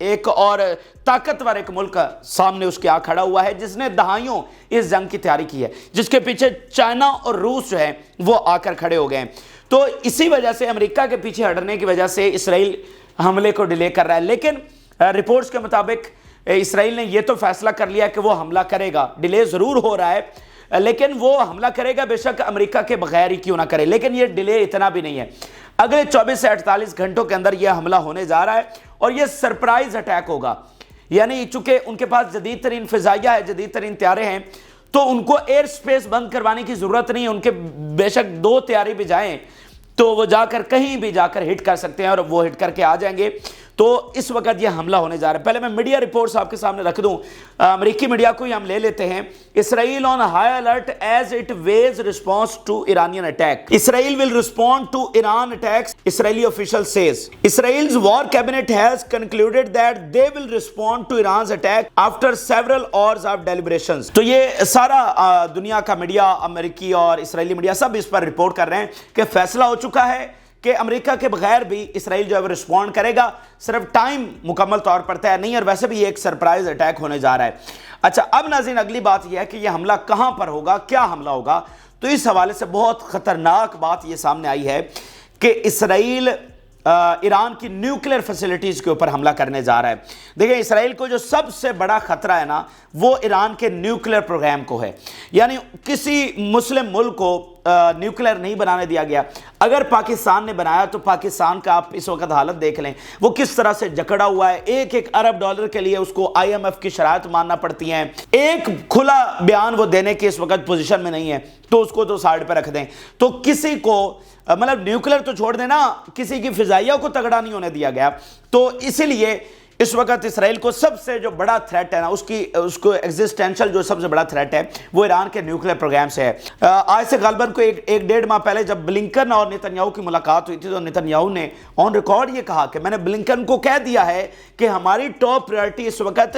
ایک اور طاقتور ایک ملک سامنے اس کے آ کھڑا ہوا ہے جس نے دہائیوں اس جنگ کی تیاری کی ہے، جس کے پیچھے چائنا اور روس جو ہے وہ آ کر کھڑے ہو گئے ہیں۔ تو اسی وجہ سے امریکہ کے پیچھے ہٹنے کی وجہ سے اسرائیل حملے کو ڈیلے کر رہا ہے، لیکن رپورٹس کے مطابق اسرائیل نے یہ تو فیصلہ کر لیا کہ وہ حملہ کرے گا، ڈیلے ضرور ہو رہا ہے لیکن وہ حملہ کرے گا، بے شک امریکہ کے بغیر ہی کیوں نہ کرے، لیکن یہ ڈیلے اتنا بھی نہیں ہے۔ اگلے 24 سے 48 گھنٹوں کے اندر یہ حملہ ہونے جا رہا ہے اور یہ سرپرائز اٹیک ہوگا، یعنی چونکہ ان کے پاس جدید ترین فضائیہ ہے، جدید ترین طیارے ہیں، تو ان کو ایئر سپیس بند کروانے کی ضرورت نہیں ہے، ان کے بے شک 2 طیارے بھی جائیں تو وہ جا کر کہیں بھی جا کر ہٹ کر سکتے ہیں اور وہ ہٹ کر کے آ جائیں گے۔ تو اس وقت یہ حملہ ہونے جا رہا ہے۔ پہلے میں میڈیا رپورٹس آپ کے سامنے رکھ دوں، امریکی میڈیا کو ہی ہم لے لیتے ہیں۔ Israel on high alert as it was response to Iranian attack, Israel will respond to Iran attacks, Israeli official says Israel's war cabinet has concluded that they will respond to Iran's attack after several hours of deliberations۔ تو یہ سارا دنیا کا media, امریکی اور اسرائیلی media سب اس پر report کر رہے ہیں کہ فیصلہ ہو چکا ہے کہ امریکہ کے بغیر بھی اسرائیل جو ہے وہ رسپونڈ کرے گا، صرف ٹائم مکمل طور پر طے نہیں، اور ویسے بھی یہ ایک سرپرائز اٹیک ہونے جا رہا ہے۔ اچھا، اب ناظرین اگلی بات یہ ہے کہ یہ حملہ کہاں پر ہوگا، کیا حملہ ہوگا؟ تو اس حوالے سے بہت خطرناک بات یہ سامنے آئی ہے کہ اسرائیل ایران کی نیوکلیر فیسلٹیز کے اوپر حملہ کرنے جا رہا ہے۔ دیکھیں، اسرائیل کو جو سب سے بڑا خطرہ ہے نا، وہ ایران کے نیوکلیر پروگرام کو ہے، یعنی کسی مسلم ملک کو نیوکلیر نہیں بنانے دیا گیا۔ اگر پاکستان نے بنایا تو پاکستان کا آپ اس وقت حالت دیکھ لیں، وہ کس طرح سے جکڑا ہوا ہے، ایک ارب ڈالر کے لیے اس کو IMF کی شرائط ماننا پڑتی ہیں، ایک کھلا بیان وہ دینے کی اس وقت پوزیشن میں نہیں ہے، تو اس کو تو سائیڈ پہ رکھ دیں۔ تو کسی کو مطلب نیوکلیر تو چھوڑ دینا، کسی کی فضائیہ کو تگڑا نہیں ہونے دیا گیا۔ تو اسی لیے اس وقت اسرائیل کو سب سے جو بڑا تھریٹ ہے نا، اس کو ایگزسٹینشل جو سب سے بڑا تھریٹ ہے وہ ایران کے نیوکلیر پروگرام سے ہے۔ آج سے غالباً کو ایک ڈیڑھ ماہ پہلے جب بلنکن اور نتنیاہو کی ملاقات ہوئی تھی تو نتنیاہو نے آن ریکارڈ یہ کہا کہ میں نے بلنکن کو کہہ دیا ہے کہ ہماری ٹاپ پریورٹی اس وقت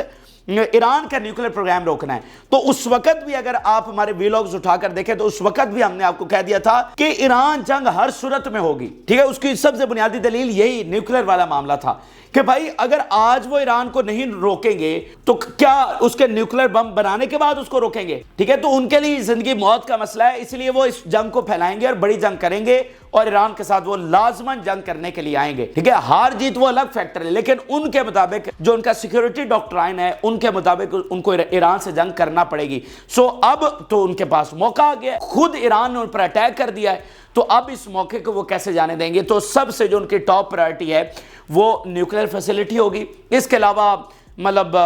ایران کا نیوکلیر پروگرام روکنا ہے۔ تو اس وقت بھی اگر آپ ہمارے ویلاگز اٹھا کر دیکھیں تو اس وقت بھی ہم نے آپ کو کہہ دیا تھا کہ ایران جنگ ہر صورت میں ہوگی، ٹھیک ہے؟ اس کی سب سے بنیادی دلیل یہی نیوکلیر والا معاملہ تھا کہ بھائی اگر آج وہ ایران کو نہیں روکیں گے تو کیا اس کے نیوکلیر بم بنانے کے بعد اس کو روکیں گے؟ ٹھیک ہے، تو ان کے لیے زندگی موت کا مسئلہ ہے، اس لیے وہ اس جنگ کو پھیلائیں گے اور بڑی جنگ کریں گے اور ایران کے ساتھ وہ لازماً جنگ کرنے کے لیے آئیں گے۔ ٹھیک ہے، ہار جیت وہ الگ فیکٹر ہے، لیکن ان کے مطابق جو ان کا سیکیورٹی ڈاکٹرائن ہے، ان کے مطابق ان کو ایران سے جنگ کرنا پڑے گی۔ سو اب تو ان کے پاس موقع آ گیا، خود ایران نے ان پر اٹیک کر دیا ہے، تو اب اس موقع کو وہ کیسے جانے دیں گے؟ تو سب سے جو ان کی ٹاپ پرائرٹی ہے وہ نیوکلیر فیسلٹی ہوگی۔ اس کے علاوہ مطلب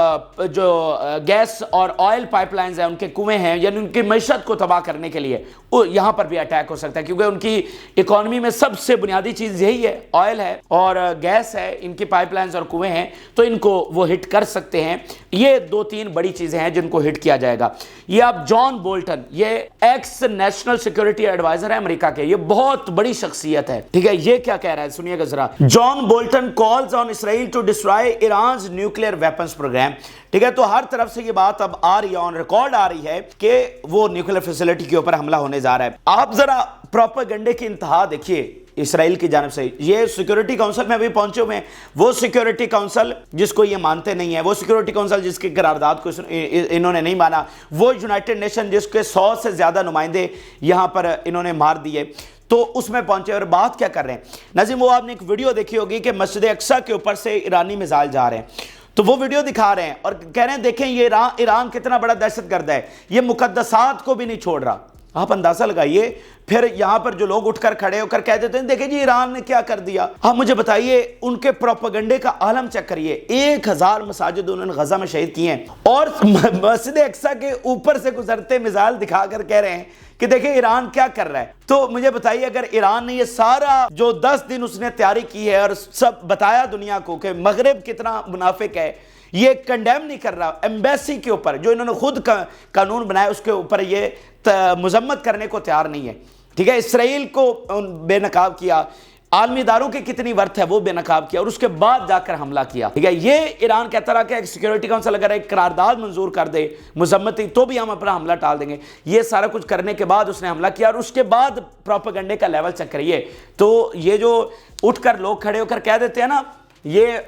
جو گیس اور آئل پائپ لائنز ہیں، ان کے کنویں ہیں، یعنی ان کی معیشت کو تباہ کرنے کے لیے یہاں پر بھی اٹیک ہو سکتا ہے، کیونکہ ان کی اکانومی میں سب سے بنیادی چیز یہی ہے، آئل ہے اور گیس ہے، ان کی پائپ لائنز اور کنویں ہیں، تو ان کو وہ ہٹ کر سکتے ہیں۔ یہ 2-3 بڑی چیزیں ہیں جن کو ہٹ کیا جائے گا۔ یہ آپ جان بولٹن، یہ ایکس نیشنل سیکورٹی ایڈوائزر ہے امریکہ کے، یہ بہت بڑی شخصیت ہے، ٹھیک ہے؟ یہ کیا کہہ رہا ہے سنیے گا ذرا۔ John Bolton calls on Israel to destroy Iran's nuclear weapons program, ٹھیک ہے؟ تو ہر طرف سے یہ بات اب آ رہی ہے، آن ریکارڈ آ رہی ہے کہ وہ نیوکلیر فیسلٹی کے اوپر حملہ ہونے جا رہا ہے۔ آپ ذرا پروپیگنڈے کی انتہا دیکھیے اسرائیل کی جانب سے۔ یہ سیکورٹی کونسل میں بھی پہنچے ہوئے ہیں، وہ سیکورٹی کونسل جس کو یہ مانتے نہیں ہیں، وہ سیکورٹی کونسل جس کی قرارداد کو انہوں نے نہیں مانا، وہ یونائٹڈ نیشن جس کے 100 سے زیادہ نمائندے یہاں پر انہوں نے مار دیے، تو اس میں پہنچے اور بات کیا کر رہے ہیں؟ ناظرین، وہ آپ نے ایک ویڈیو دیکھی ہوگی کہ مسجد اقصیٰ کے اوپر سے ایرانی میزائل جا رہے ہیں، تو وہ ویڈیو دکھا رہے ہیں اور کہہ رہے ہیں دیکھیں یہ ایران کتنا بڑا دہشت گرد ہے، یہ مقدسات کو بھی نہیں چھوڑ رہا۔ آپ اندازہ لگائیے، پھر یہاں پر جو لوگ اٹھ کر کھڑے ہو کر کہہ دیتے ہیں دیکھیں جی ایران نے کیا کر دیا۔ آپ مجھے بتائیے ان کے پروپیگنڈے کا عالم چیک کریے، 1000 مساجد انہوں نے غزہ میں شہید کیے ہیں اور مسجد اقصیٰ کے اوپر سے گزرتے میزائل دکھا کر کہہ رہے ہیں کہ دیکھیں ایران کیا کر رہا ہے۔ تو مجھے بتائیے اگر ایران نے یہ سارا جو 10 دن اس نے تیاری کی ہے اور سب بتایا دنیا کو کہ مغرب کتنا منافق ہے، یہ کنڈیم نہیں کر رہا، ایمبیسی کے اوپر جو انہوں نے خود قانون بنایا اس کے اوپر یہ مذمت کرنے کو تیار نہیں ہے، ٹھیک ہے؟ اسرائیل کو بے نقاب کیا، عالمی اداروں کی کتنی ورتھ ہے وہ بے نقاب کیا، اور اس کے بعد جا کر حملہ کیا، ٹھیک ہے؟ یہ ایران کہتا رہا کہ ایک سیکیورٹی کونسل اگر ایک قرارداد منظور کر دے مذمتی تو بھی ہم اپنا حملہ ٹال دیں گے۔ یہ سارا کچھ کرنے کے بعد اس نے حملہ کیا، اور اس کے بعد پروپیگنڈے کا لیول چیک کریے۔ تو یہ جو اٹھ کر لوگ کھڑے ہو کر کہہ دیتے ہیں نا یہ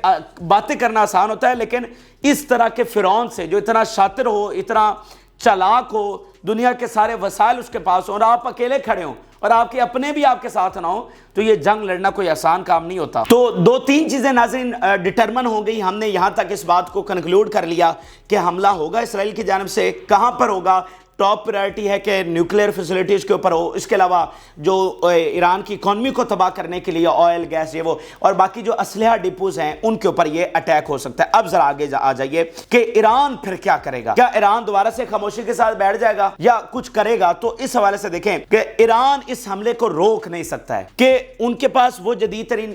باتیں کرنا آسان ہوتا ہے، لیکن اس طرح کے فرعون سے جو اتنا شاطر ہو، اتنا چالاک ہو، دنیا کے سارے وسائل اس کے پاس ہوں اور آپ اکیلے کھڑے ہوں اور آپ کے اپنے بھی آپ کے ساتھ نہ ہوں، تو یہ جنگ لڑنا کوئی آسان کام نہیں ہوتا۔ تو 2-3 چیزیں ناظرین ڈٹرمن ہو گئی، ہم نے یہاں تک اس بات کو کنکلوڈ کر لیا کہ حملہ ہوگا اسرائیل کی جانب سے، کہاں پر ہوگا؟ ٹاپ پرائرٹی ہے کہ نیوکلیئر فیسلٹیز کے اوپر ہو، اس کے علاوہ جو ایران کی اکانومی کو تباہ کرنے کے لیے آئل، گیس، یہ وہ اور باقی جو اسلحہ ڈپوز ہیں ان کے اوپر یہ اٹیک ہو سکتا ہے۔ اب ذرا آگے آ جائیے کہ ایران پھر کیا کرے گا؟ کیا ایران دوبارہ سے خاموشی کے ساتھ بیٹھ جائے گا یا کچھ کرے گا؟ تو اس حوالے سے دیکھیں کہ ایران اس حملے کو روک نہیں سکتا ہے کہ ان کے پاس وہ جدید ترین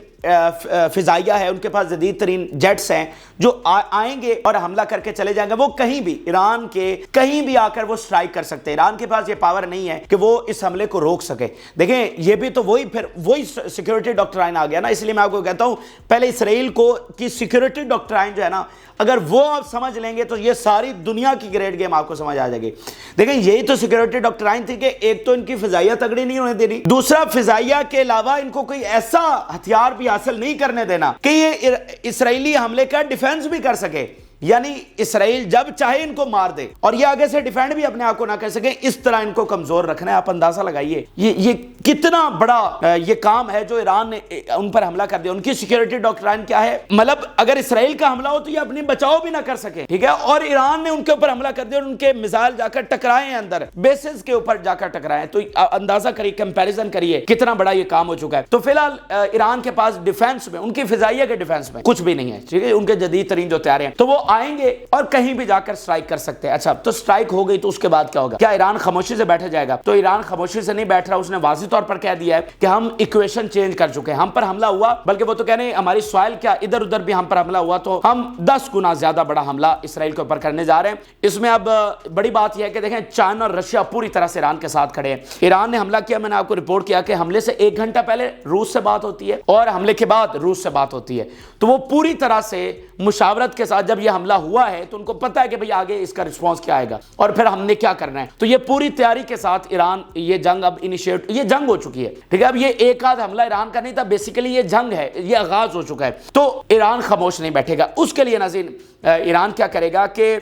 فضائیہ ہے، ان کے پاس جدید ترین جیٹس ہیں جو آئیں گے اور حملہ کر کے چلے جائیں گے۔ وہ کہیں بھی ایران کے کہیں بھی آ کر وہ سٹرائک کر سکتے ہیں، ایران کے پاس یہ پاور نہیں ہے کہ وہ اس حملے کو روک سکے۔ دیکھیں یہ بھی تو وہی سیکیورٹی ڈاکٹرائن آ گیا نا، اس لیے میں آپ کو کہتا ہوں پہلے اسرائیل کی سیکیورٹی ڈاکٹرائن جو ہے نا، اگر وہ آپ سمجھ لیں گے تو یہ ساری دنیا کی گریٹ گیم آپ کو سمجھ آ جائے گی۔ دیکھیں یہی تو سیکیورٹی ڈاکٹرائن تھی کہ ایک تو ان کی فضائیہ تگڑی نہیں ہونے دینی، دوسرا فضائیہ کے علاوہ ان کو کوئی ایسا ہتھیار بھی حاصل نہیں کرنے دینا کہ یہ اسرائیلی حملے کا ڈیفنس بھی کر سکے، یعنی اسرائیل جب چاہے ان کو مار دے اور یہ آگے سے ڈیفینڈ بھی اپنے آپ کو نہ کر سکے، اس طرح ان کو کمزور رکھنا ہے۔ آپ اندازہ لگائیے یہ کتنا بڑا یہ کام ہے جو ایران نے ان پر حملہ کر دیا۔ ان کی سیکیورٹی ڈاکٹرائن کیا ہے؟ مطلب اگر اسرائیل کا حملہ ہو تو یہ اپنی بچاؤ بھی نہ کر سکے، ٹھیک ہے، اور ایران نے ان کے اوپر حملہ کر دیا اور ان کے میزائل جا کر ٹکرائے ہیں، اندر بیسز کے اوپر جا کر ٹکرائے ہیں۔ تو اندازہ کریے، کمپیریزن کریے کتنا بڑا یہ کام ہو چکا ہے۔ تو فی الحال ایران کے پاس ڈیفنس میں، ان کی فضائیہ کے ڈیفنس میں کچھ بھی نہیں ہے، ٹھیک ہے، ان کے جدید ترین جو تیارے ہیں تو وہ آئیں گے اور کہیں بھی جا کر سٹرائک کر سکتے ہیں۔ اچھا تو سٹرائک ہو گئی تو اس کے بعد کیا ہوگا؟ کیا ایران خاموشی سے بیٹھ جائے گا؟ تو ایران خاموشی سے نہیں بیٹھ رہا، اس نے واضح طور پر کہہ دیا ہے کہ ہم ایکویشن چینج کر چکے ہیں، ہم پر حملہ ہوا، بلکہ وہ تو کہہ رہے ہیں ہماری سوائل کیا ادھر ادھر بھی ہم پر حملہ ہوا تو ہم 10 گنا زیادہ بڑا حملہ اسرائیل کے اوپر کرنے جا رہے ہیں۔ اس میں اب بڑی بات یہ ہے کہ دیکھیں چائنا اور رشیا پوری طرح سے ایران کے ساتھ کھڑے ہیں۔ ایران نے حملہ کیا، میں نے آپ کو رپورٹ کیا کہ حملے سے 1 گھنٹہ پہلے روس سے بات ہوتی ہے اور حملے کے بعد روس سے بات ہوتی ہے، تو وہ پوری طرح سے مشاورت کے ساتھ جب یہ حملہ ہوا ہے تو ان کو پتہ ہے کہ بھئی آگے اس کا رسپانس کیا آئے گا اور پھر ہم نے کیا کرنا ہے۔ تو یہ پوری تیاری کے ساتھ ایران یہ جنگ اب یہ جنگ ہو چکی ہے، ٹھیک ہے، اب یہ ایک آدھ حملہ ایران کا نہیں تھا، بیسیکلی یہ جنگ ہے، یہ آغاز ہو چکا ہے۔ تو ایران خاموش نہیں بیٹھے گا۔ اس کے لیے ناظرین ایران کیا کرے گا کہ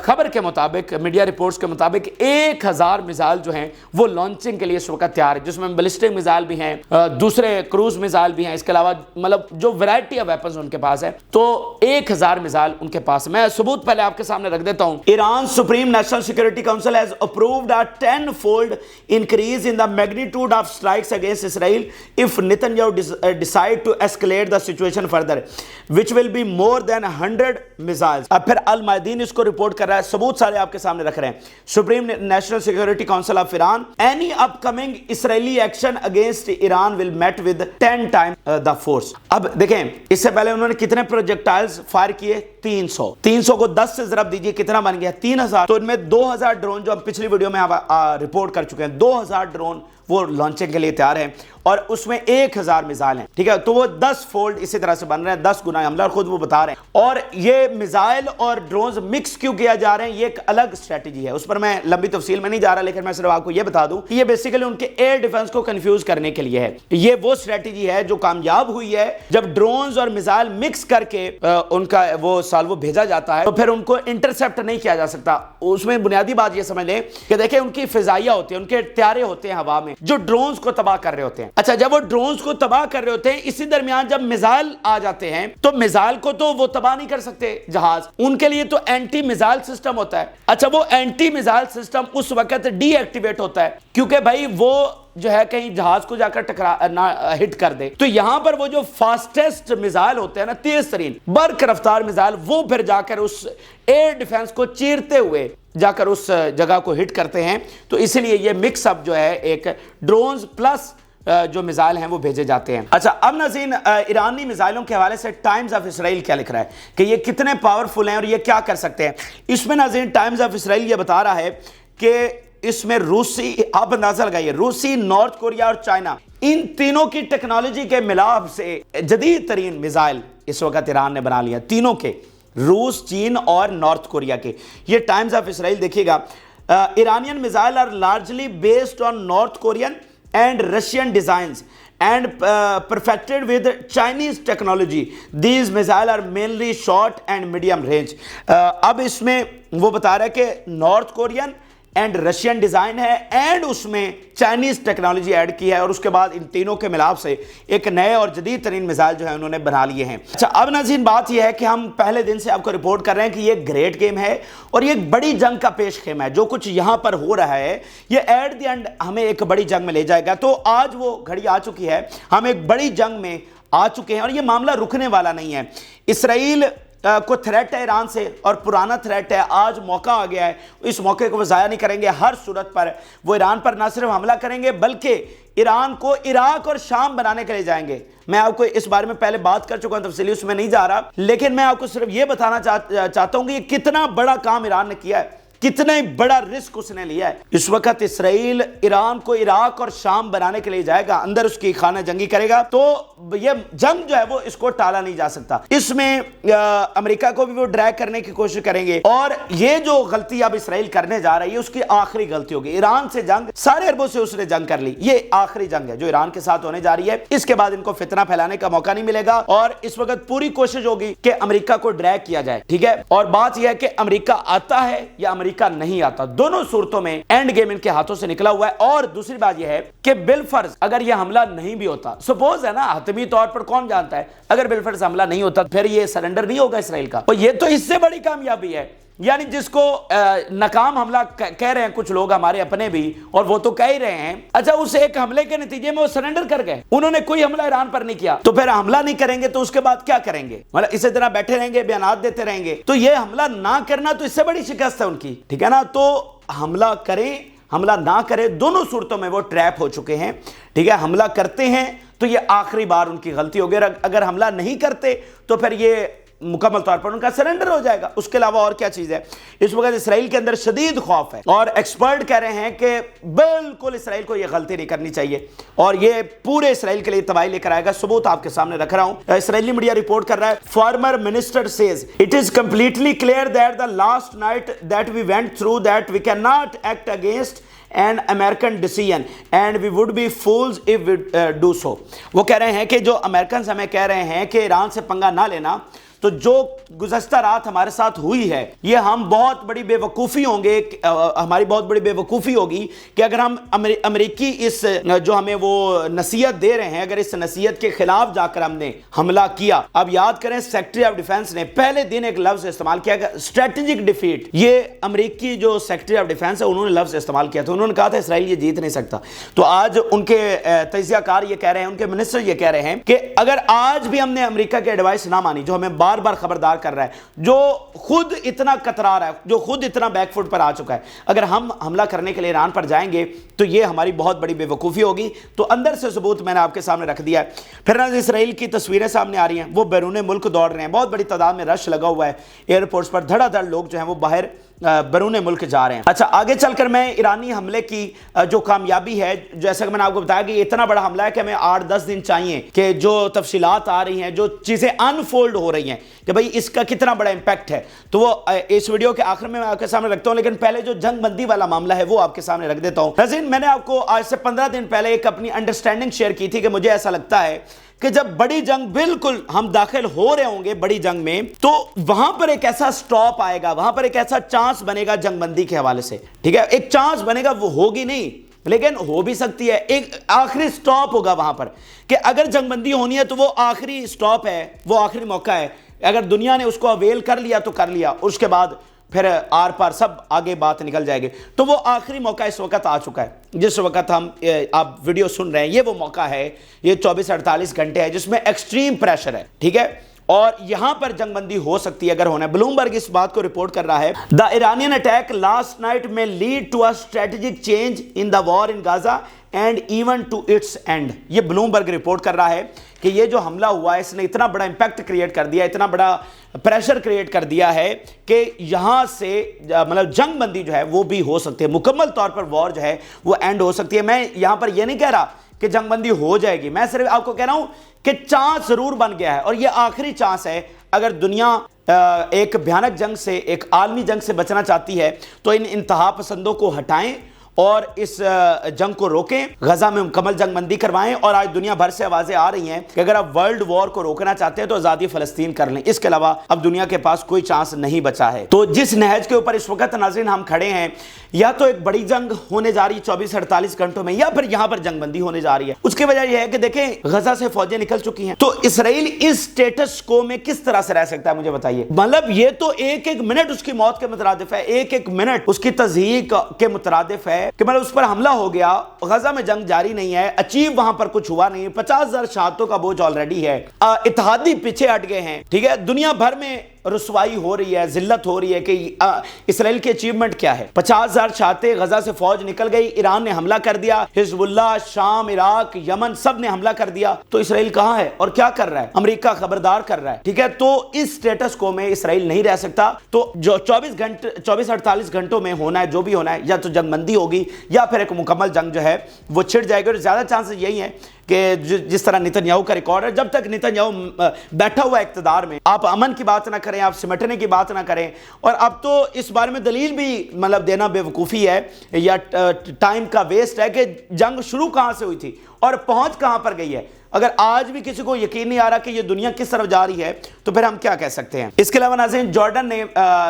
خبر کے مطابق، میڈیا رپورٹس کے مطابق 1000 میزائل جو ہیں وہ لانچنگ کے لیے اس وقت تیار ہے، جس میں بیلسٹک میزائل بھی ہیں، دوسرے کروز میزائل بھی ہیں، اس کے علاوہ مطلب جو ویرائٹی آف ویپنز ان کے پاس ہے، تو 1000 میزائل ان کے پاس ہے۔ میں ثبوت پہلے آپ کے سامنے رکھ دیتا ہوں۔ Iran supreme national security council has approved a 10-fold increase in the magnitude of strikes against Israel if Netanyahu decide to escalate the situation further, which will be more than 100 missiles۔ اب پھر المائدین اس کو رپورٹ کر رہا ہے، ثبوت سارے آپ کے سامنے رکھ رہے ہیں۔ Supreme national security council of Iran any upcoming Israeli action against Iran will met with 10 times the force۔ اب دیکھیں اس سے پہلے انہوں نے کتنے پروجیکٹائلز فائر کیے؟ 300 کو 10 سے ضرب دیجئے کتنا بن گیا؟ 3000۔ تو ان میں 2000 ڈرون جو ہم پچھلی ویڈیو میں رپورٹ کر چکے ہیں، 2000 ڈرون وہ لانچنگ کے لیے تیار ہیں اور اس میں 1000 میزائل ہیں، ٹھیک ہے، تو وہ 10 فولڈ اسی طرح سے بن رہے ہیں، 10 گنا حملہ، اور خود وہ بتا رہے ہیں۔ اور یہ میزائل اور ڈرونز مکس کیوں کیا جا رہے ہیں، یہ ایک الگ اسٹریٹجی ہے، اس پر میں لمبی تفصیل میں نہیں جا رہا، لیکن میں صرف آپ کو یہ بتا دوں کہ یہ بیسیکلی ان کے ایئر ڈیفنس کو کنفیوز کرنے کے لیے ہے۔ یہ وہ اسٹریٹجی ہے جو کامیاب ہوئی ہے، جب ڈرونز اور میزائل مکس کر کے ان کا وہ سالوو بھیجا جاتا ہے تو پھر ان کو انٹرسپٹ نہیں کیا جا سکتا۔ اس میں بنیادی بات یہ سمجھ لیں کہ دیکھیں ان کی فضائیہ ہوتی ہے، ان کے طیارے ہوتے ہیں ہوا میں جو ڈرونز کو تباہ کر رہے ہوتے ہیں۔ اچھا جب وہ ڈرونز کو تباہ کر رہے ہوتے ہیں، اسی درمیان جب میزائل آ جاتے ہیں تو میزائل کو تو وہ تباہ نہیں کر سکتے جہاز، ان کے لیے تو اینٹی میزائل سسٹم ہوتا ہے۔ اچھا وہ اینٹی میزائل سسٹم اس وقت ڈی ایکٹیویٹ ہوتا ہے کیونکہ بھائی وہ جو ہے کہیں جہاز کو جا کر ہٹ کر دے، تو یہاں پر وہ جو فاسٹسٹ میزائل ہوتے ہیں نا، تیز ترین برق رفتار میزائل، وہ پھر جا کر اس ایئر ڈیفنس کو چیرتے ہوئے جا کر اس جگہ کو ہٹ کرتے ہیں۔ تو اسی لیے یہ مکس اپ جو ہے ایک ڈرونز پلس جو میزائل ہیں وہ بھیجے جاتے ہیں۔ اچھا اب ناظرین ایرانی میزائلوں کے حوالے سے ٹائمز آف اسرائیل کیا لکھ رہا ہے کہ یہ کتنے پاورفل ہیں اور یہ کیا کر سکتے ہیں۔ اس میں ناظرین ٹائمز آف اسرائیل یہ بتا رہا ہے کہ اس میں روسی، آپ اندازہ لگائیے، روسی، نارتھ کوریا اور چائنا، ان تینوں کی ٹیکنالوجی کے ملاپ سے جدید ترین میزائل اس وقت ایران نے بنا لیا، تینوں کے، روس، چین اور نارتھ کوریا کے۔ یہ ٹائمز آف اسرائیل دیکھیے گا، Iranian missile are largely based on North Korean and Russian designs and perfected with Chinese technology. These missiles are mainly short and medium range. اب اس میں وہ بتا رہا ہے کہ north Korean and Russian design ہے اینڈ اس میں چائنیز ٹیکنالوجی ایڈ کی ہے اور اس کے بعد ان تینوں کے ملاپ سے ایک نئے اور جدید ترین میزائل جو ہے انہوں نے بنا لیے ہیں. اچھا اب ناظرین بات یہ ہے کہ ہم پہلے دن سے آپ کو رپورٹ کر رہے ہیں کہ یہ گریٹ گیم ہے اور یہ ایک بڑی جنگ کا پیش خیمہ ہے. جو کچھ یہاں پر ہو رہا ہے یہ ایٹ دی اینڈ ہمیں ایک بڑی جنگ میں لے جائے گا. تو آج وہ گھڑی آ چکی ہے, ہم ایک بڑی جنگ میں آ چکے ہیں اور یہ معاملہ رکنے والا نہیں ہے. اسرائیل کو تھریٹ ہے ایران سے اور پرانا تھریٹ ہے, آج موقع آ گیا ہے, اس موقع کو وہ ضائع نہیں کریں گے. ہر صورت پر وہ ایران پر نہ صرف حملہ کریں گے بلکہ ایران کو عراق اور شام بنانے کے لیے جائیں گے. میں آپ کو اس بارے میں پہلے بات کر چکا ہوں, تفصیلی اس میں نہیں جا رہا, لیکن میں آپ کو صرف یہ بتانا چاہتا ہوں کہ یہ کتنا بڑا کام ایران نے کیا ہے, کتنا بڑا رسک اس نے لیا ہے. اس وقت اسرائیل ایران کو عراق اور شام بنانے کے لیے جائے گا, اندر اس کی خانہ جنگی کرے گا, تو یہ جنگ جو ہے وہ اس کو ٹالا نہیں جا سکتا. اس میں امریکہ کو بھی وہ ڈریگ کرنے کی کوشش کریں گے اور یہ جو غلطی اب اسرائیل کرنے جا رہی ہے اس کی آخری غلطی ہوگی. ایران سے جنگ سارے عربوں سے اس نے جنگ کر لی, یہ آخری جنگ ہے جو ایران کے ساتھ ہونے جا رہی ہے. اس کے بعد ان کو فتنہ پھیلانے کا موقع نہیں ملے گا اور اس وقت پوری کوشش ہوگی کہ امریکہ کو ڈریگ کیا جائے. ٹھیک ہے, اور بات یہ ہے کہ امریکہ آتا ہے یا امریکہ نہیں آتا, دونوں صورتوں میں اینڈ گیم ان کے ہاتھوں سے نکلا ہوا ہے. اور دوسری بات یہ ہے کہ بالفرض اگر یہ حملہ نہیں بھی ہوتا, سپوز ہے نا, حتمی طور پر کون جانتا ہے, اگر بالفرض حملہ نہیں ہوتا پھر یہ سرنڈر نہیں ہوگا اسرائیل کا, اور یہ تو اس سے بڑی کامیابی ہے. یعنی جس کو ناکام حملہ کہہ رہے ہیں کچھ لوگ ہمارے اپنے بھی, اور وہ تو کہہ ہی رہے ہیں, اچھا اس ایک حملے کے نتیجے میں وہ سرنڈر کر گئے, انہوں نے کوئی حملہ ایران پر نہیں کیا, تو پھر حملہ نہیں کریں گے تو اس کے بعد کیا کریں گے, مطلب اسی طرح بیٹھے رہیں گے, بیانات دیتے رہیں گے. تو یہ حملہ نہ کرنا تو اس سے بڑی شکست ہے ان کی. ٹھیک ہے نا, تو حملہ کریں حملہ نہ کریں, دونوں صورتوں میں وہ ٹریپ ہو چکے ہیں. ٹھیک ہے, حملہ کرتے ہیں تو یہ آخری بار ان کی غلطی ہوگی, اگر حملہ نہیں کرتے تو پھر یہ مکمل طور پر ان کا سرنڈر ہو جائے گا. اس کے علاوہ اور کیا چیز ہے, اس وقت اسرائیل کے اندر شدید خوف ہے اور ایکسپرٹ کہہ رہے ہیں کہ بالکل اسرائیل کو یہ غلطی نہیں کرنی چاہیے اور یہ پورے اسرائیل کے لیے تباہی لے کر آئے گا. ثبوت آپ کے سامنے رکھ رہا ہوں, اسرائیلی میڈیا رپورٹ کر رہا ہے, former minister says it is completely clear that the last night that we went through that we can not act against and American decision and we would be fools if we do so. وہ کہہ رہے ہیں کہ جو Americans ہمیں کہہ رہے ہیں کہ ایران سے پنگا نہ لینا, تو جو گزشتہ رات ہمارے ساتھ ہوئی ہے یہ ہم بہت بڑی بے وقوفی ہوں گے, ہماری بہت بڑی بے وقوفی ہوگی کہ اگر ہم امریکی اس جو ہمیں وہ نصیحت دے رہے ہیں, اگر اس نصیحت کے خلاف جا کر ہم نے حملہ کیا. اب یاد کریں سیکرٹری آف ڈیفنس نے پہلے دن ایک لفظ استعمال کیا, اسٹریٹجک ڈیفیٹ. یہ امریکی جو سیکرٹری آف ڈیفنس ہے انہوں نے لفظ استعمال کیا تھا, انہوں نے کہا تھا اسرائیل یہ جیت نہیں سکتا. تو آج ان کے تجزیہ کار یہ کہہ رہے ہیں, ان کے منسٹر یہ کہہ رہے ہیں کہ اگر آج بھی ہم نے امریکہ کے ایڈوائس نہ مانی, جو ہمیں بار بار خبردار کر رہا ہے, جو خود اتنا کترا رہا ہے, جو خود اتنا بیک فٹ پر آ چکا ہے, اگر ہم حملہ کرنے کے لیے ایران پر جائیں گے تو یہ ہماری بہت بڑی بے وقوفی ہوگی. تو اندر سے ثبوت میں نے آپ کے سامنے رکھ دیا ہے. پھر اسرائیل کی تصویریں سامنے آ رہی ہیں, وہ بیرون ملک دوڑ رہے ہیں, بہت بڑی تعداد میں رش لگا ہوا ہے ایئرپورٹس پر, دھڑا دھڑ لوگ جو ہیں وہ باہر بیرون ملک جا رہے ہیں. اچھا آگے چل کر میں ایرانی حملے کی جو کامیابی ہے, جیسا کہ میں نے آپ کو بتایا کہ یہ اتنا بڑا حملہ ہے کہ ہمیں 8-10 دن چاہیے کہ جو تفصیلات آ رہی ہیں, جو چیزیں انفولڈ ہو رہی ہیں کہ بھئی اس کا کتنا بڑا امپیکٹ ہے, تو وہ اس ویڈیو کے آخر میں آپ کے سامنے رکھتا ہوں. لیکن پہلے جو جنگ بندی والا معاملہ ہے وہ آپ کے سامنے رکھ دیتا ہوں. ناظرین میں نے آپ کو آج سے 15 دن پہلے ایک اپنی انڈرسٹینڈنگ شیئر کی تھی کہ مجھے ایسا لگتا ہے کہ جب بڑی جنگ بالکل ہم داخل ہو رہے ہوں گے بڑی جنگ میں, تو وہاں پر ایک ایسا سٹاپ آئے گا, وہاں پر ایک ایسا چانس بنے گا جنگ بندی کے حوالے سے. ٹھیک ہے, ایک چانس بنے گا, وہ ہوگی نہیں لیکن ہو بھی سکتی ہے, ایک آخری سٹاپ ہوگا وہاں پر کہ اگر جنگ بندی ہونی ہے تو وہ آخری سٹاپ ہے, وہ آخری موقع ہے. اگر دنیا نے اس کو اویل کر لیا تو کر لیا, اس کے بعد پھر آر پار سب آگے بات نکل جائے گی. تو وہ آخری موقع اس وقت آ چکا ہے, جس وقت ہم آپ ویڈیو سن رہے ہیں, یہ وہ موقع ہے, یہ 24-48 گھنٹے ہے جس میں ایکسٹریم پریشر ہے. ٹھیک ہے, اور یہاں پر جنگ بندی ہو سکتی ہے اگر ہونا ہے. بلومبرگ اس بات کو رپورٹ کر رہا ہے, the Iranian attack last night میں led to a strategic change in the war in Gaza and even to its end. یہ بلومبرگ رپورٹ کر رہا ہے کہ یہ جو حملہ ہوا ہے اس نے اتنا بڑا امپیکٹ کریٹ کر دیا, اتنا بڑا پریشر کریٹ کر دیا ہے کہ یہاں سے مطلب جنگ بندی جو ہے وہ بھی ہو سکتی ہے, مکمل طور پر وار جو ہے وہ اینڈ ہو سکتی ہے. میں یہاں پر یہ نہیں کہہ رہا کہ جنگ بندی ہو جائے گی, میں صرف آپ کو کہہ رہا ہوں کہ چانس ضرور بن گیا ہے اور یہ آخری چانس ہے. اگر دنیا ایک بھیانک جنگ سے, ایک عالمی جنگ سے بچنا چاہتی ہے تو ان انتہا پسندوں کو ہٹائیں اور اس جنگ کو روکیں, غزہ میں مکمل جنگ بندی کروائیں. اور آج دنیا بھر سے آوازیں آ رہی ہیں کہ اگر آپ ورلڈ وار کو روکنا چاہتے ہیں تو آزادی فلسطین کر لیں, اس کے علاوہ اب دنیا کے پاس کوئی چانس نہیں بچا ہے. تو جس نہج کے اوپر اس وقت ناظرین ہم کھڑے ہیں, یا تو ایک بڑی جنگ ہونے جا رہی ہے 24-48 گھنٹوں میں, یا پھر یہاں پر جنگ بندی ہونے جا رہی ہے. اس کی وجہ یہ ہے کہ دیکھیں غزہ سے فوجیں نکل چکی ہیں, تو اسرائیل اس سٹیٹس کو میں کس طرح سے رہ سکتا ہے مجھے بتائیے. مطلب یہ تو ایک ایک منٹ اس کی موت کے مترادف ہے, ایک ایک منٹ اس کی تضحیق کے مترادف ہے کہ مطلب اس پر حملہ ہو گیا. غزہ میں جنگ جاری نہیں ہے, اچیو وہاں پر کچھ ہوا نہیں, 50,000 شہادتوں کا بوجھ آلریڈی ہے, اتحادی پیچھے ہٹ گئے ہیں, ٹھیک ہے. دنیا بھر میں رسوائی ہو رہی ہے, ذلت ہو رہی ہے کہ اسرائیل کی اچیومنٹ کیا ہے. 50,000 شہادتیں, غزہ سے فوج نکل گئی, ایران نے حملہ کر دیا, حزب اللہ, شام, عراق, یمن سب نے حملہ کر دیا. تو اسرائیل کہاں ہے اور کیا کر رہا ہے؟ امریکہ خبردار کر رہا ہے, ٹھیک ہے. تو اس سٹیٹس کو میں اسرائیل نہیں رہ سکتا. تو جو 24-48 گھنٹوں میں ہونا ہے, جو بھی ہونا ہے, یا تو جنگ بندی ہوگی یا پھر ایک مکمل جنگ جو ہے وہ چھڑ جائے گی. اور زیادہ چانسز یہی ہیں کہ جس طرح نتنیاہو کا ریکارڈ ہے, جب تک نتنیاہو بیٹھا ہوا اقتدار میں, آپ امن کی بات نہ کریں, آپ سمٹنے کی بات نہ کریں. اور اب تو اس بارے میں دلیل بھی مطلب دینا بے وقوفی ہے یا ٹائم کا ویسٹ ہے کہ جنگ شروع کہاں سے ہوئی تھی اور پہنچ کہاں پر گئی ہے. اگر آج بھی کسی کو یقین نہیں آ رہا کہ یہ دنیا کس طرف جا رہی ہے تو پھر ہم کیا کہہ سکتے ہیں. اس کے علاوہ ناظرین جارڈن نے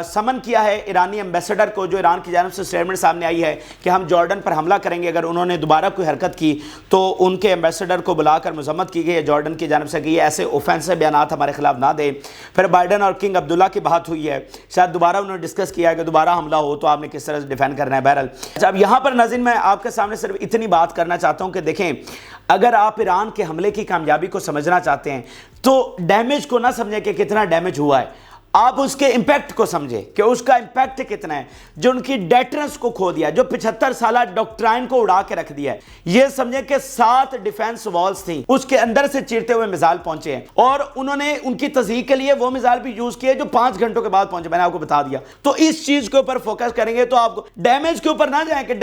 سمن کیا ہے ایرانی ایمبیسڈر کو, جو ایران کی جانب سے اسٹیٹمنٹ سامنے آئی ہے کہ ہم جارڈن پر حملہ کریں گے اگر انہوں نے دوبارہ کوئی حرکت کی. تو ان کے ایمبیسڈر کو بلا کر مذمت کی گئی ہے جارڈن کی جانب سے کہ یہ ایسے اوفینسو بیانات ہمارے خلاف نہ دیں. پھر بائیڈن اور کنگ عبداللہ کی بات ہوئی ہے, شاید دوبارہ انہوں نے ڈسکس کیا ہے کہ دوبارہ حملہ ہو تو آپ نے کس طرح سے ڈیفینڈ کرنا ہے. بہرحال اب یہاں پر ناظرین میں آپ کے سامنے صرف اتنی بات کرنا چاہتا ہوں کہ دیکھیں, اگر آپ ایران کے حملے کی کامیابی کو سمجھنا چاہتے ہیں تو ڈیمیج کو نہ سمجھیں کہ کتنا ڈیمیج ہوا ہے, آپ اس کے امپیکٹ کو سمجھیں کہ اس کا امپیکٹ کتنا ہے. جو ان کی ڈیٹرنس کو کھو دیا, جو 75 سالہ ڈاکٹرائن کو اڑا کے رکھ دیا ہے. یہ سمجھیں کہ 7 ڈیفینس والز تھیں, اس کے اندر سے چیرتے ہوئے میزائل پہنچے ہیں, اور انہوں نے ان کی تصحیح کے لیے وہ میزائل بھی یوز کیے جو 5 گھنٹوں کے بعد پہنچے. میں نے آپ کو بتا دیا. تو اس چیز کے اوپر فوکس کریں گے تو آپ کو ڈیمیج کے اوپر نہ جائیں کہ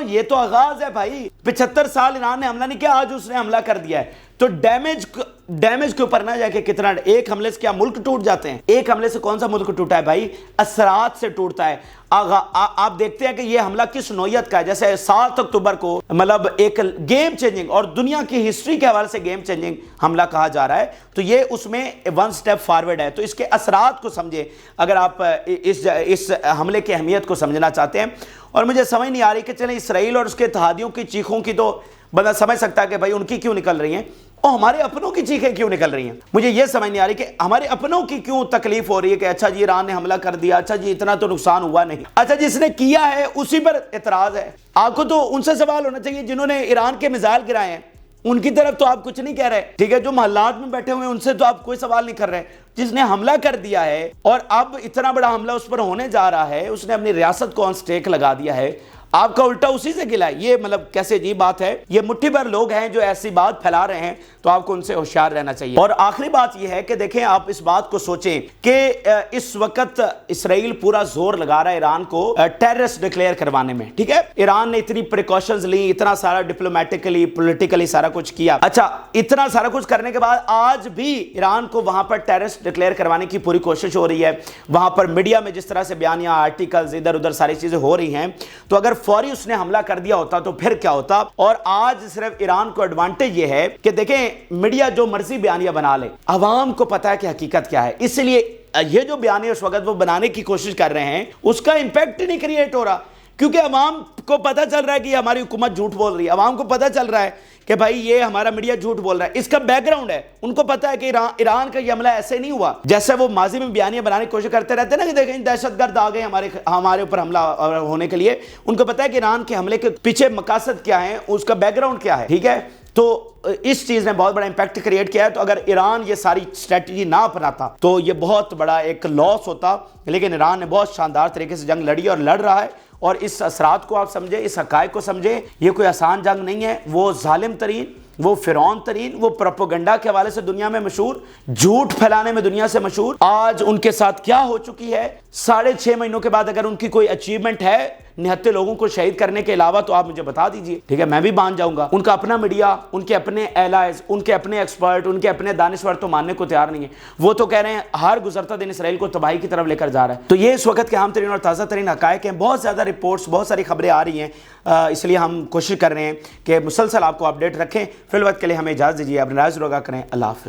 یہ تو آغاز ہے بھائی. 75 سال ایران نے حملہ نہیں کیا, آج اس نے حملہ کر دیا ہے. تو ڈیمیج کے اوپر نہ جا کے کتنا, ایک حملے سے کیا ملک ٹوٹ جاتے ہیں؟ ایک حملے سے کون سا ملک ٹوٹا ہے بھائی؟ اثرات سے ٹوٹتا ہے. آپ دیکھتے ہیں کہ یہ حملہ کس نوعیت کا ہے. جیسے 7 اکتوبر کو مطلب ایک گیم چینجنگ اور دنیا کی ہسٹری کے حوالے سے گیم چینجنگ حملہ کہا جا رہا ہے, تو یہ اس میں 1 سٹیپ فارورڈ ہے. تو اس کے اثرات کو سمجھیں اگر آپ اس حملے کی اہمیت کو سمجھنا چاہتے ہیں. اور مجھے سمجھ نہیں آ رہی کہ چلیں اسرائیل اور اس کے اتحادیوں کی چیخوں کی تو بندہ سمجھ سکتا ہے کہ بھائی ان کی کیوں نکل رہی ہیں, اور ہمارے اپنوں کی چیخیں کیوں نکل رہی ہیں. مجھے یہ سمجھ نہیں آ رہی کہ ہمارے اپنوں کی کیوں تکلیف ہو رہی ہے کہ اچھا جی ایران نے حملہ کر دیا, اچھا جی اتنا تو نقصان ہوا نہیں, اچھا جس نے کیا ہے اسی پر اعتراض ہے. آپ کو تو ان سے سوال ہونا چاہیے جنہوں نے ایران کے میزائل گرائے ہیں, ان کی طرف تو آپ کچھ نہیں کہہ رہے, ٹھیک ہے. جو محلات میں بیٹھے ہوئے ہیں ان سے تو آپ کوئی سوال نہیں کر رہے. جس نے حملہ کر دیا ہے اور اب اتنا بڑا حملہ اس پر ہونے جا رہا ہے, اس نے اپنی ریاست کو آن سٹیک لگا دیا ہے, آپ کا الٹا اسی سے گلا ہے. یہ مطلب کیسے عجیب بات ہے. یہ مٹھی بھر لوگ ہیں جو ایسی بات پھیلا رہے ہیں, تو آپ کو ان سے ہوشیار رہنا چاہیے. اور آخری بات یہ ہے کہ دیکھیں آپ اس بات کو سوچیں کہ اس وقت اسرائیل پورا زور لگا رہا ہے ایران کو ٹیررسٹ ڈکلیئر کروانے میں, ٹھیک ہے. ایران نے اتنی پریکاشنز لی, اتنا سارا ڈپلومیٹکلی پولیٹیکلی سارا کچھ کیا. اچھا اتنا سارا کچھ کرنے کے بعد آج بھی ایران کو وہاں پر ٹیررسٹ ڈکلیئر کروانے کی پوری کوشش ہو رہی ہے. وہاں پر میڈیا میں جس طرح سے بیانیاں, آرٹیکلز ادھر ادھر ساری چیزیں ہو رہی ہیں, تو اگر فوری اس نے حملہ کر دیا ہوتا تو پھر کیا ہوتا. اور آج صرف ایران کو ایڈوانٹیج یہ ہے کہ دیکھیں میڈیا جو مرضی بیانیہ بنا لے, عوام کو پتا ہے کہ حقیقت کیا ہے. اس لیے یہ جو بیانیہ اس وقت وہ بنانے کی کوشش کر رہے ہیں اس کا امپیکٹ نہیں کریٹ ہو رہا, کیونکہ عوام کو پتا چل رہا ہے کہ یہ ہماری حکومت جھوٹ بول رہی ہے. عوام کو پتا چل رہا ہے کہ بھائی یہ ہمارا میڈیا جھوٹ بول رہا ہے. اس کا بیک گراؤنڈ ہے, ان کو پتا ہے کہ ایران کا یہ حملہ ایسے نہیں ہوا جیسے وہ ماضی میں بیانیہ بنانے کی کوشش کرتے رہتے ہیں نا, کہ دیکھیں دہشت گرد آ گئے ہمارے اوپر حملہ ہونے کے لیے. ان کو پتا ہے کہ ایران کے حملے کے پیچھے مقاصد کیا ہیں, اس کا بیک گراؤنڈ کیا ہے, ٹھیک ہے. تو اس چیز نے بہت بڑا امپیکٹ کریٹ کیا ہے. تو اگر ایران یہ ساری اسٹریٹجی نہ اپناتا تو یہ بہت بڑا ایک لاس ہوتا, لیکن ایران نے بہت شاندار طریقے سے جنگ لڑی اور لڑ رہا ہے. اور اس اثرات کو آپ سمجھیں, اس حقائق کو سمجھیں. یہ کوئی آسان جنگ نہیں ہے. وہ ظالم ترین, وہ فرعون ترین, وہ پروپیگنڈا کے حوالے سے دنیا میں مشہور, جھوٹ پھیلانے میں دنیا سے مشہور, آج ان کے ساتھ کیا ہو چکی ہے. 6.5 مہینوں کے بعد اگر ان کی کوئی اچیومنٹ ہے 79 لوگوں کو شہید کرنے کے علاوہ تو آپ مجھے بتا دیجئے، ٹھیک ہے، میں بھی مان جاؤں گا۔ ان کا اپنا میڈیا، ان کے اپنے ایلائز، ان کے اپنے ایکسپرٹ، ان کے اپنے دانشور تو ماننے کو تیار نہیں ہے۔ وہ تو کہہ رہے ہیں ہر گزرتا دن اسرائیل کو تباہی کی طرف لے کر جا رہا ہے۔ تو یہ اس وقت کے اہم ترین اور تازہ ترین حقائق ہیں۔ بہت زیادہ رپورٹس، بہت ساری خبریں آ رہی ہیں، اس لیے ہم کوشش کر رہے ہیں کہ مسلسل آپ کو اپڈیٹ رکھیں۔ فی الوقت کے لیے ہمیں اجازت دیجیے، اپنے رائے ضرور آگاہ کریں۔ اللہ حافظ۔